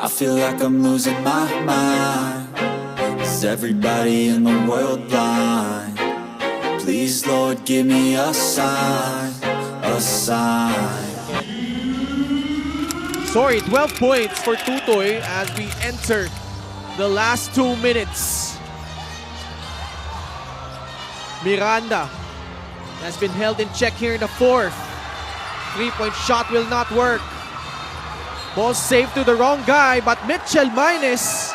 I feel like I'm losing my mind. Is everybody in the world blind? Please, Lord, give me a sign, a sign. Sorry, 12 points for Tutoy as we enter the last 2 minutes. Miranda has been held in check here in the fourth. 3-point shot will not work. Ball saved to the wrong guy, but Mitchell Minus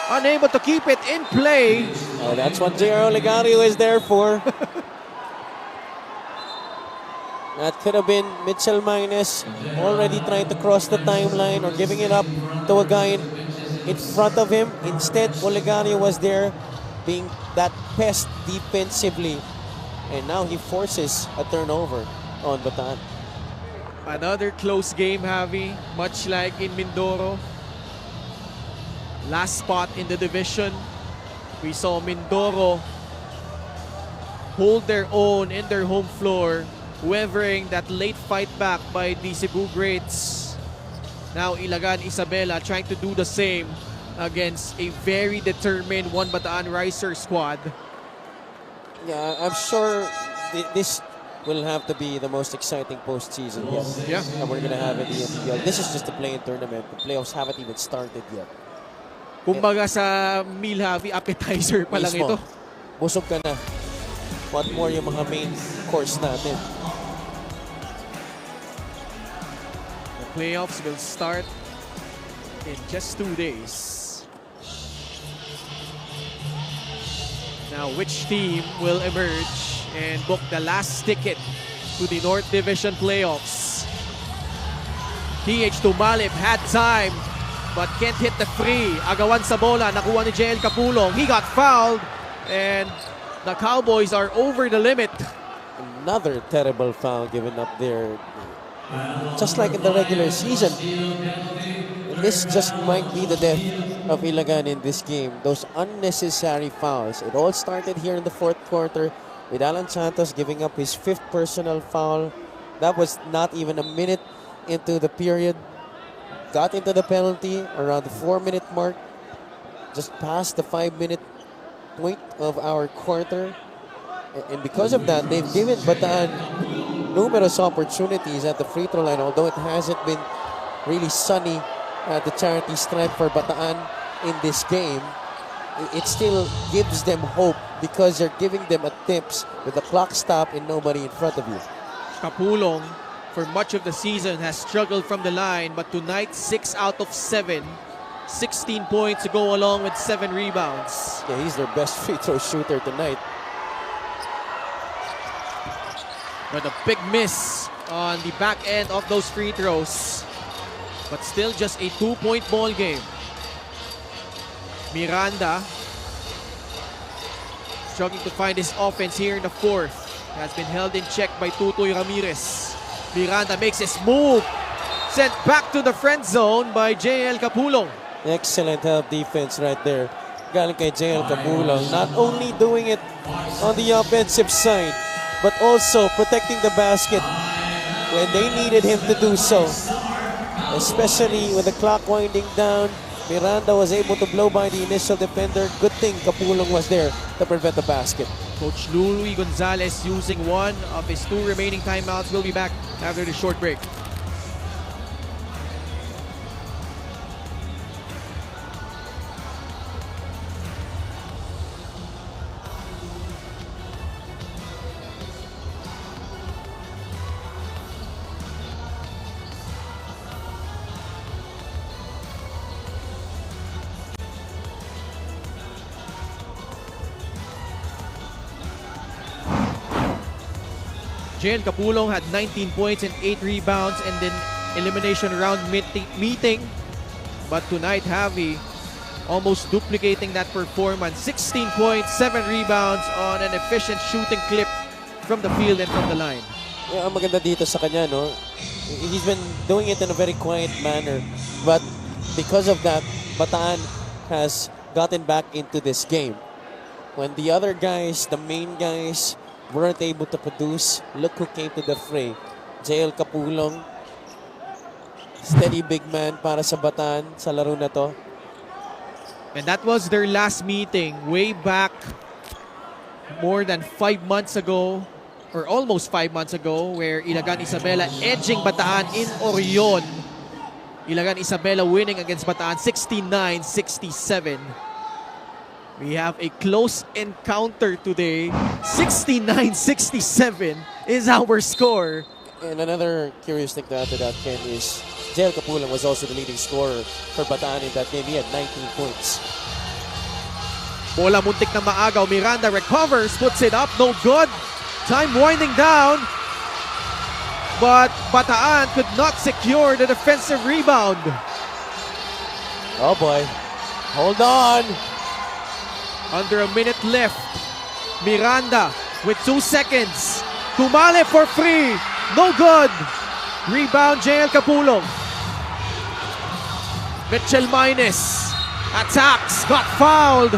unable to keep it in play. That's what J.R. Olegario is there for. That could have been Mitchell Minus already trying to cross the timeline or giving it up to a guy in front of him. Instead, Olegario was there being that pest defensively. And now he forces a turnover on Bataan. Another close game, Javi, much like in Mindoro. Last spot in the division. We saw Mindoro hold their own in their home floor, weathering that late fight back by the Cebu Greats. Now Ilagan Isabela trying to do the same against a very determined One Bataan Riser squad. Yeah, I'm sure this will have to be the most exciting postseason yet. Yeah. And we're going to have in the MPBL. This is just a play-in tournament. The playoffs haven't even started yet. Kumbaga sa meal, Javi, appetizer pa lang ito. Busog ka na. What more yung mga main course natin? The playoffs will start in just 2 days. Now, which team will emerge and book the last ticket to the North Division playoffs? PH Tumalib had time but can't hit the free. Agawan sa bola, nakuha ni JL Capulong. He got fouled and the Cowboys are over the limit. Another terrible foul given up there. Just like in the regular season. This just might be the death of Ilagan in this game. Those unnecessary fouls. It all started here in the fourth quarter with Alan Santos giving up his 5th personal foul. That was not even a minute into the period. Got into the penalty around the 4-minute mark. Just past the 5-minute point of our quarter. And because of that, they've given Bataan numerous opportunities at the free throw line, although it hasn't been really sunny at the charity stripe for Bataan in this game. It still gives them hope because you're giving them attempts with the clock stop and nobody in front of you. Capulong, for much of the season, has struggled from the line, but tonight, 6 out of 7. 16 points to go along with 7 rebounds. Yeah, he's their best free throw shooter tonight. But a big miss on the back end of those free throws. But still just a 2-point ball game. Miranda struggling to find his offense here in the fourth. Has been held in check by Tutoy Ramirez. Miranda makes his move. Sent back to the friend zone by JL Capulong. Excellent help defense right there. Galing kay JL Capulong. Not only doing it on the offensive side, but also protecting the basket when they needed him to do so. Especially with the clock winding down, Miranda was able to blow by the initial defender. Good thing Capulong was there to prevent the basket. Coach Louis Gonzalez using one of his 2 remaining timeouts. We'll be back after the short break. JL Capulong had 19 points and 8 rebounds and then elimination round meeting. But tonight, Javi almost duplicating that performance. 16 points, 7 rebounds on an efficient shooting clip from the field and from the line. Yeah, ang maganda dito sa kanya, no? He's been doing it in a very quiet manner. But because of that, Bataan has gotten back into this game. When the other guys, the main guys, weren't able to produce, look who came to the fray. JL Capulong Steady big man para sa Bataan sa laro na to. And that was their last meeting way back more than 5 months ago, or almost 5 months ago, where Ilagan Isabela edging Bataan in Orion. Ilagan Isabela winning against Bataan 69-67. We have a close encounter today. 69-67 is our score. And another curious thing to add to that, Ken, is Jael Capulang was also the leading scorer for Bataan in that game. He had 19 points. Bola muntik na maagaw. Miranda recovers, puts it up, no good. Time winding down. But Bataan could not secure the defensive rebound. Oh boy. Hold on. Under a minute left. Miranda with 2 seconds. Tumale for free. No good. Rebound, Jael Capulong. Mitchell Minus attacks, got fouled.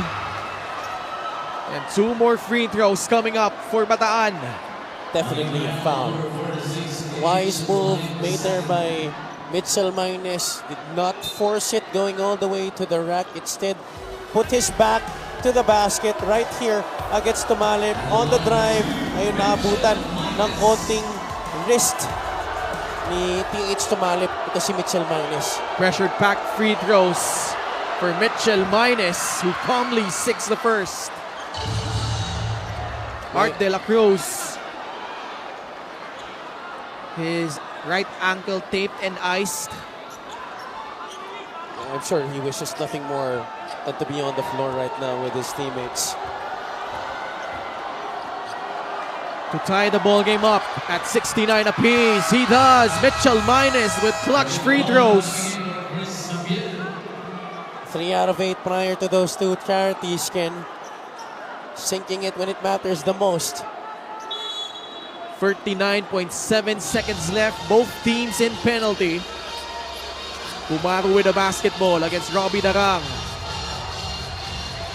And 2 more free throws coming up for Bataan. Definitely a foul. Wise move made there by Mitchell Minus. Did not force it going all the way to the rack. Instead, put his back to the basket right here against Tumalib on the drive. Ayun, naabutan ng konting wrist ni TH Tumalib. Ito si Mitchell Minus. Pressured packed free throws for Mitchell Minus, who calmly sinks the first. Art De La Cruz. His right ankle taped and iced. I'm sure he wishes nothing more than to be on the floor right now with his teammates. To tie the ball game up at 69 apiece. He does. Mitchell Minus with clutch free throws. 3 out of 8 prior to those 2 charities, Ken. Sinking it when it matters the most. 39.7 seconds left. Both teams in penalty. Pumaru with a basketball against Robbie Darang.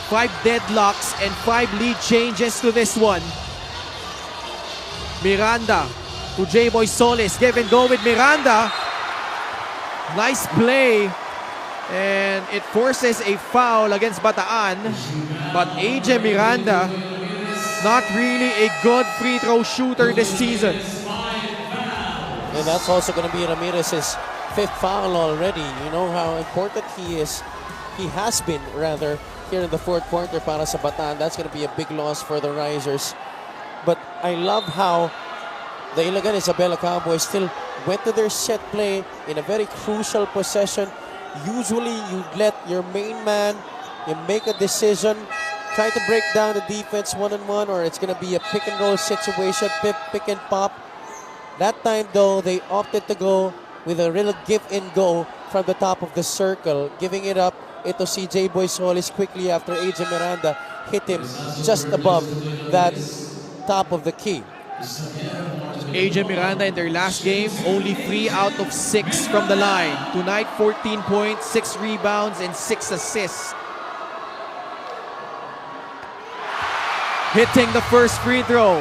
5 deadlocks and 5 lead changes to this one. Miranda to J-Boy Solis. Give and go with Miranda. Nice play. And it forces a foul against Bataan. But AJ Miranda, not really a good free throw shooter this season. And that's also going to be Ramirez's 5th foul already. You know how important he is. He has been, rather, here in the 4th quarter para sa Bataan. That's going to be a big loss for the Risers. But I love how the Ilagan Isabela Cowboys still went to their set play in a very crucial possession. Usually you let your main man, you make a decision, try to break down the defense one-on-one, or it's going to be a pick and roll situation, pick and pop. That time though, they opted to go with a real give and go from the top of the circle, giving it up. Ito si J-Boy Solis quickly after AJ Miranda hit him just above that top of the key. AJ Miranda in their last game, only 3 out of 6 from the line. Tonight, 14 points, 6 rebounds, and 6 assists. Hitting the first free throw.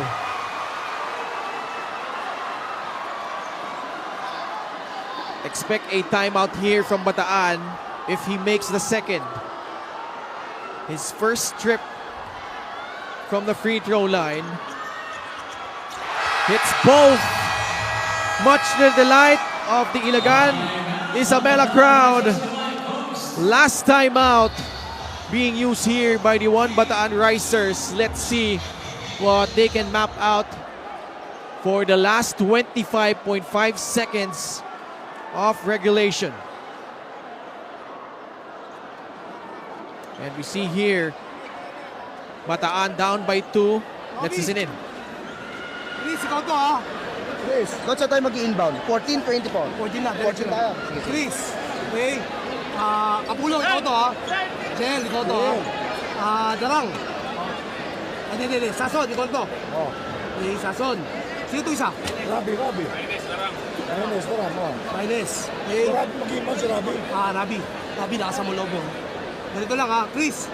Expect a timeout here from Bataan if he makes the second. His first trip from the free throw line. Hits both. Much to the delight of the Ilagan Isabela crowd. Last time out being used here by the one Bataan Risers. Let's see what they can map out for the last 25.5 seconds of regulation. And we see here Bataan down by 2. Let's listen in. Chris, ikaw to ha. Chris, doon sa tayo mag-i-inbound. 14-24. 14 na, 14 tayo. Chris, okay. Kapulong, ikaw to ha. Jel, ikaw to ha. Darang. Hindi. Sason, ikaw to. Okay, Sason. Sino to isa? Rabi. Minus, Darang. Minus. Okay. Rabi, mag-inbound si Rabi. Rabi. Rabi, nakasama mo lobo. Ganito lang ha. Chris,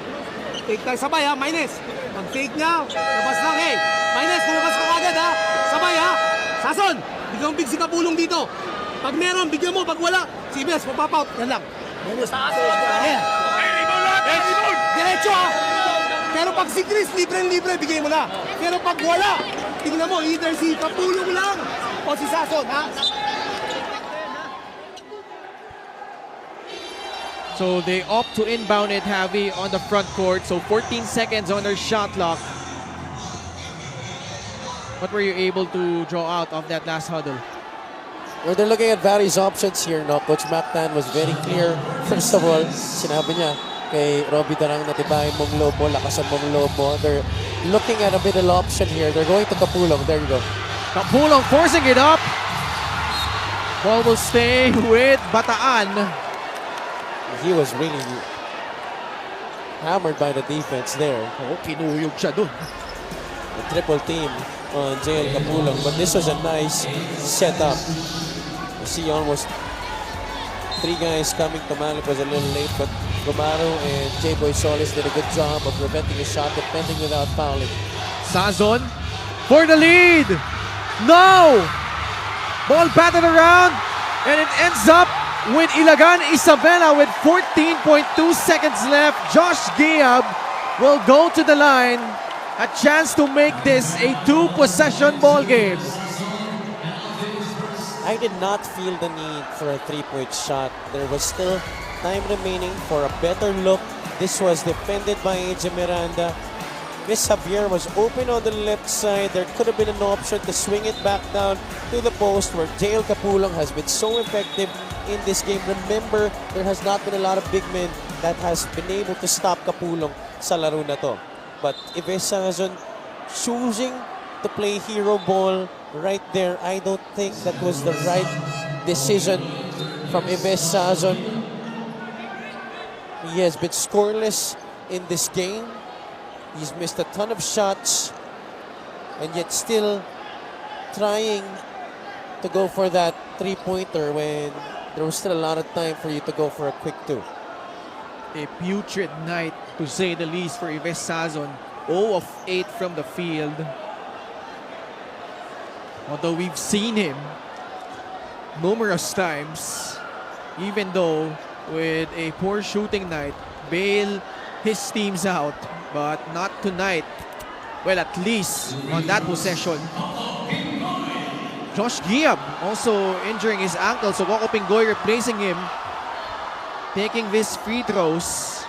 take tayo sabay ha. Minus. Pag-fake niya, labas lang eh. Minus, lumabas ka agad ha. Sabay ha. Sason, bigyan mo big si Kapulong dito. Pag meron, bigyan mo. Pag wala, Sibes, mapapout. Yan lang. Yeah. Diretso ha. Pero pag si Chris, libre-libre, bigay mo na. Pero pag wala, tingnan mo, either si Kapulong lang o si Sason, ha? So they opt to inbound it heavy on the front court. So 14 seconds on their shot clock. What were you able to draw out of that last huddle? Well, they're looking at various options here. No? Coach Mactan was very clear. First of all, sinabi niya kay Robbie Darang na tibahin mong loob mo, lakasan mong loob mo. They're looking at a middle option here. They're going to Kapulong. There you go. Kapulong forcing it up. Ball will stay with Bataan. He was really hammered by the defense there. Oh, kinuyog siya dun. A triple team on JL Kapulong. But this was a nice setup. You see almost 3 guys coming to Malip was a little late, but Gomaro and J-Boy Solis did a good job of preventing a shot, defending without fouling. Sazon for the lead. No! Ball batted around and it ends up with Ilagan Isabela with 14.2 seconds left. Josh Giab will go to the line. A chance to make this a 2-possession ball game. I did not feel the need for a 3-point shot. There was still time remaining for a better look. This was defended by AJ Miranda. Miss Javier was open on the left side. There could have been an option to swing it back down to the post where JL Kapulong has been so effective in this game. Remember, there has not been a lot of big men that has been able to stop Kapulong sa laro na to. But Ives Sazon choosing to play hero ball right there, I don't think that was the right decision from Ives Sazon. He has been scoreless in this game. He's missed a ton of shots and yet still trying to go for that 3-pointer when there was still a lot of time for you to go for a quick 2. A putrid night, to say the least, for Ives Sazon. 0 of 8 from the field. Although we've seen him numerous times, even though with a poor shooting night, bail his teams out, but not tonight. Well, at least on that possession. Josh Giab also injuring his ankle, so Coco Pingoy replacing him, taking these free throws.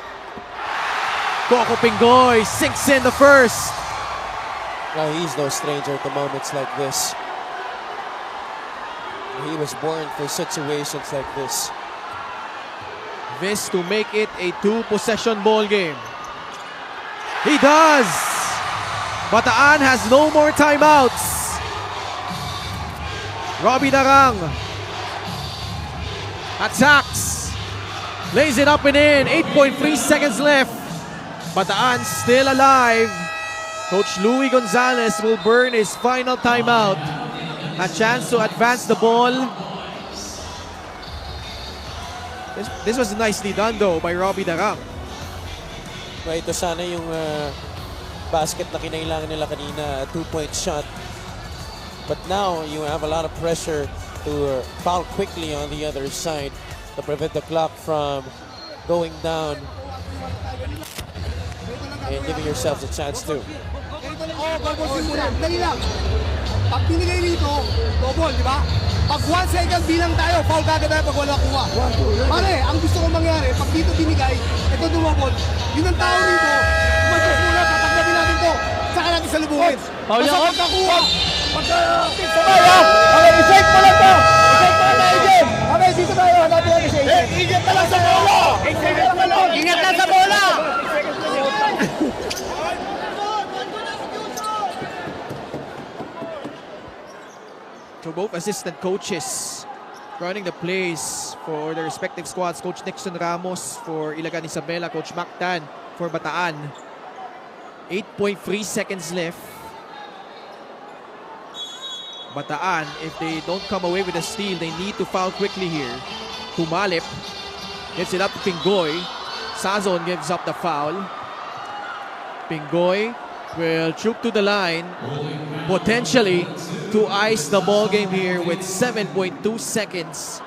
Coco Pingoy sinks in the first. Now he's no stranger to moments like this. He was born for situations like this. This to make it a 2-possession ball game. He does! Bataan has no more timeouts. Robbie Darang attacks. Lays it up and in. 8.3 seconds left. Bataan still alive. Coach Louie Gonzalez will burn his final timeout. A chance to advance the ball. This was nicely done though by Robbie Darang. Well, ito sana yung basket na kinailangan nila kanina, a 2-point shot. But now you have a lot of pressure to foul quickly on the other side to prevent the clock from going down and giving yourselves a chance to. Dali lang. Pag binigay dito, double, di ba? Pag 1 second bilang tayo, foul kagad tayo pag wala kuha. Pare, ang gusto kong mangyari, pag dito binigay, ito dumabol. Yun ang tao rito, mag-dress muna, tataglabi natin to. Saka natin salubungin. Basta pagkakuha. Okay, i-shake mo lang to. I-shake mo lang na, Agent. Okay, dito tayo. Hanapin natin si Agent. Ingat na lang sa bola. Ingat lang sa bola. So both assistant coaches running the plays for their respective squads. Coach Nixon Ramos for Ilagan Isabela, Coach Mactan for Bataan. 8.3 seconds left. Bataan, if they don't come away with a steal, they need to foul quickly here. Tumalip gives it up to Pingoy. Sazon gives up the foul. Pingoy will troop to the line, potentially to ice the ball game here with 7.2 seconds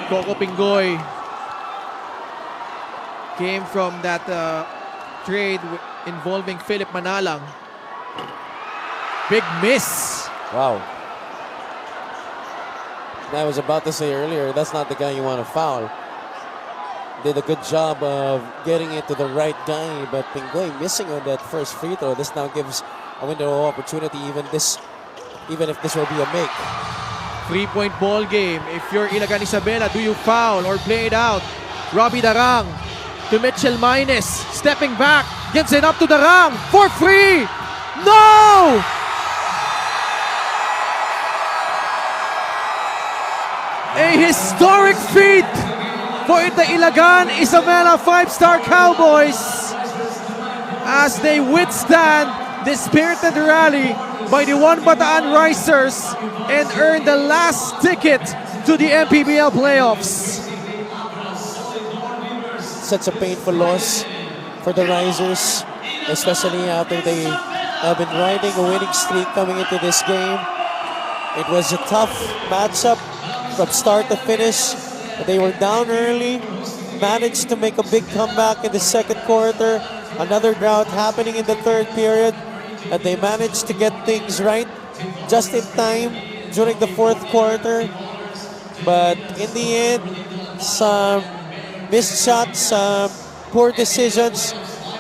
Coco Pingoy came from that trade involving Philip Manalang. Big miss. Wow. I was about to say earlier, that's not the guy you want to foul. Did a good job of getting it to the right guy, but Pingoy missing on that first free throw. This now gives a window of opportunity, even if this will be a make. 3-point ball game. If you're Ilagan Isabela, do you foul or play it out? Robbie Darang to Mitchell Mines. Stepping back. Gives it up to Darang for free. No! A historic feat for the Ilagan Isabela 5-star Cowboys as they withstand the spirited rally by the Bataan Risers and earn the last ticket to the MPBL playoffs. Such a painful loss for the Risers, especially after they have been riding a winning streak coming into this game. It was a tough matchup from start to finish. They were down early, managed to make a big comeback in the second quarter. Another drought happening in the third period, and they managed to get things right just in time during the fourth quarter. But in the end, some missed shots, some poor decisions,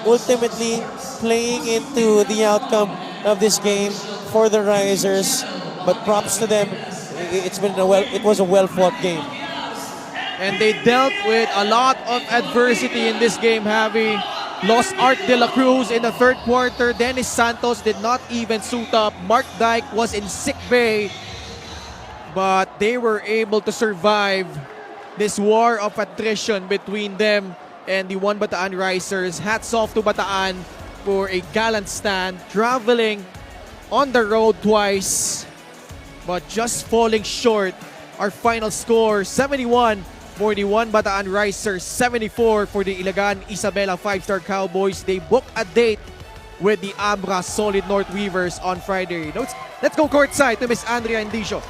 ultimately playing into the outcome of this game for the Risers. But props to them. It was a well-fought game. And they dealt with a lot of adversity in this game, Javi. Lost Art De La Cruz in the third quarter. Dennis Santos did not even suit up. Mark Dyke was in sick bay. But they were able to survive this war of attrition between them and the Bataan Risers. Hats off to Bataan for a gallant stand, traveling on the road twice, but just falling short. Our final score, 71 for the Bataan Risers, 74 for the Ilagan Isabela 5-star Cowboys. They book a date with the Abra Solid North Weavers on Friday. Let's go courtside to Miss Andrea Indicio.